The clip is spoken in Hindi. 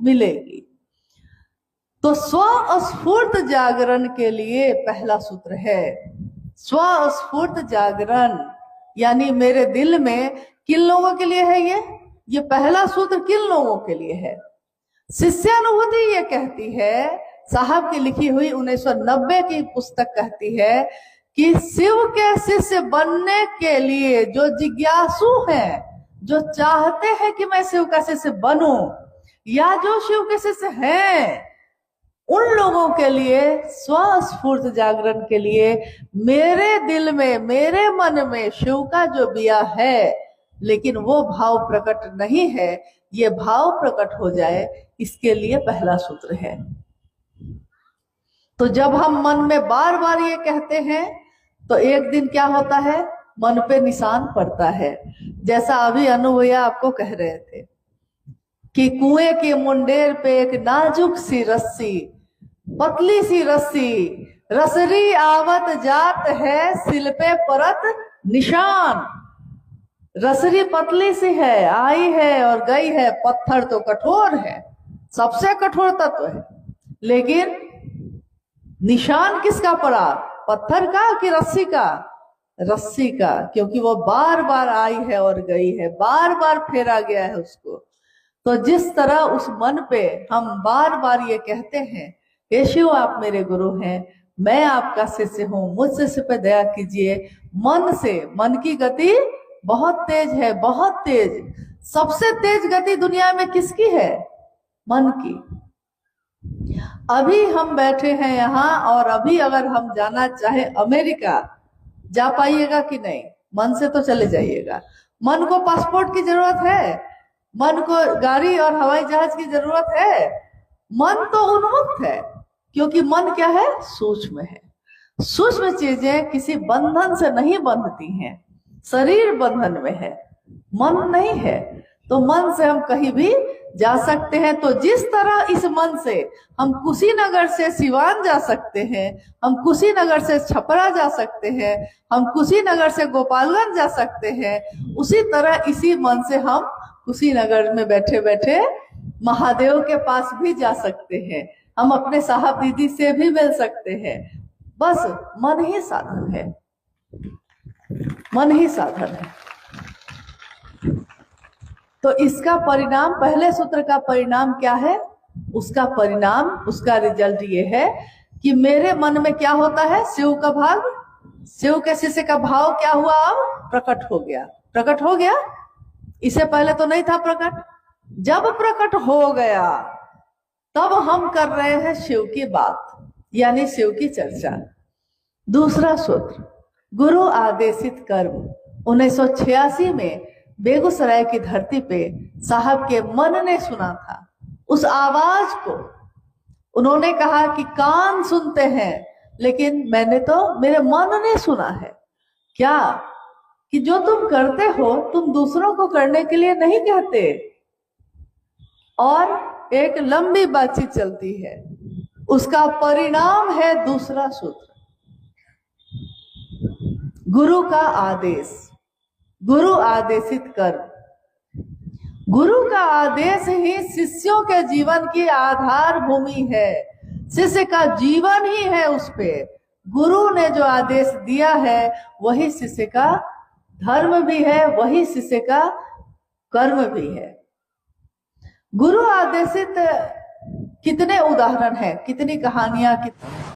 मिलेगी। तो स्वस्फूर्त जागरण के लिए पहला सूत्र है। स्वस्फूर्त जागरण यानी मेरे दिल में किन लोगों के लिए है ये पहला सूत्र किन लोगों के लिए है? शिष्यानुभूति ये कहती है, साहब की लिखी हुई 1990 की पुस्तक कहती है कि शिव के शिष्य बनने के लिए जो जिज्ञासु हैं, जो चाहते हैं कि मैं शिव का शिष्य बनूं, या जो शिव के शिष्य हैं, उन लोगों के लिए स्वस्फूर्त जागरण के लिए मेरे दिल में, मेरे मन में शिव का जो बिया है, लेकिन वो भाव प्रकट नहीं है, ये भाव प्रकट हो जाए, इसके लिए पहला सूत्र है। तो जब हम मन में बार बार ये कहते हैं तो एक दिन क्या होता है, मन पे निशान पड़ता है। जैसा अभी अनु भैया आपको कह रहे थे कि कुएं के मुंडेर पे एक नाजुक सी रस्सी, पतली सी रस्सी, रसरी आवत जात है, सिल पे परत निशान। रसरी पतली सी है, आई है और गई है, पत्थर तो कठोर है, सबसे कठोर तत्व है, लेकिन निशान किसका पड़ा, पत्थर का कि रस्सी का? रस्सी का, क्योंकि वो बार बार आई है और गई है, बार बार फेरा गया है उसको। तो जिस तरह उस मन पे हम बार बार ये कहते हैं, हे शिव आप मेरे गुरु हैं, मैं आपका शिष्य हूं, मुझ शिष्य पे दया कीजिए, मन से, मन की गति बहुत तेज है, बहुत तेज। सबसे तेज गति दुनिया में किसकी है? मन की। अभी हम बैठे हैं यहाँ और अभी अगर हम जाना चाहे अमेरिका, जा पाइएगा कि नहीं? मन से तो चले जाइएगा। मन को पासपोर्ट की जरूरत है? मन को गाड़ी और हवाई जहाज की जरूरत है? मन तो उन्मुक्त है, क्योंकि मन क्या है? सूक्ष्म है। सूक्ष्म चीजें किसी बंधन से नहीं बंधती हैं, शरीर बंधन में है, मन नहीं है। तो मन से हम कहीं भी जा सकते हैं। तो जिस तरह इस मन से हम कुशीनगर से सिवान जा सकते हैं, हम कुशीनगर से छपरा जा सकते हैं, हम कुशीनगर से गोपालगंज जा सकते हैं, उसी तरह इसी मन से हम कुशीनगर में बैठे बैठे महादेव के पास भी जा सकते हैं, हम अपने साहब दीदी से भी मिल सकते हैं। बस मन ही साधन है, मन ही साधन है। तो इसका परिणाम, पहले सूत्र का परिणाम क्या है? उसका परिणाम, उसका रिजल्ट ये है कि मेरे मन में क्या होता है? शिव का भाव, शिव के शिष्य का भाव क्या हुआ? अब प्रकट हो गया। प्रकट हो गया, इससे पहले तो नहीं था प्रकट। जब प्रकट हो गया तब हम कर रहे हैं शिव की बात, यानी शिव की चर्चा। दूसरा सूत्र, गुरु आदेशित कर्म। 1986 में बेगूसराय की धरती पे साहब के मन ने सुना था उस आवाज को। उन्होंने कहा कि कान सुनते हैं, लेकिन मैंने तो, मेरे मन ने सुना है। क्या? कि जो तुम करते हो तुम दूसरों को करने के लिए नहीं कहते। और एक लंबी बातचीत चलती है, उसका परिणाम है दूसरा सूत्र, गुरु का आदेश। गुरु आदेशित कर्म। गुरु का आदेश ही शिष्यों के जीवन की आधार भूमि है, शिष्य का जीवन ही है उस पे। गुरु ने जो आदेश दिया है वही शिष्य का धर्म भी है, वही शिष्य का कर्म भी है। गुरु आदेशित कितने उदाहरण हैं, कितनी कहानियां, कितने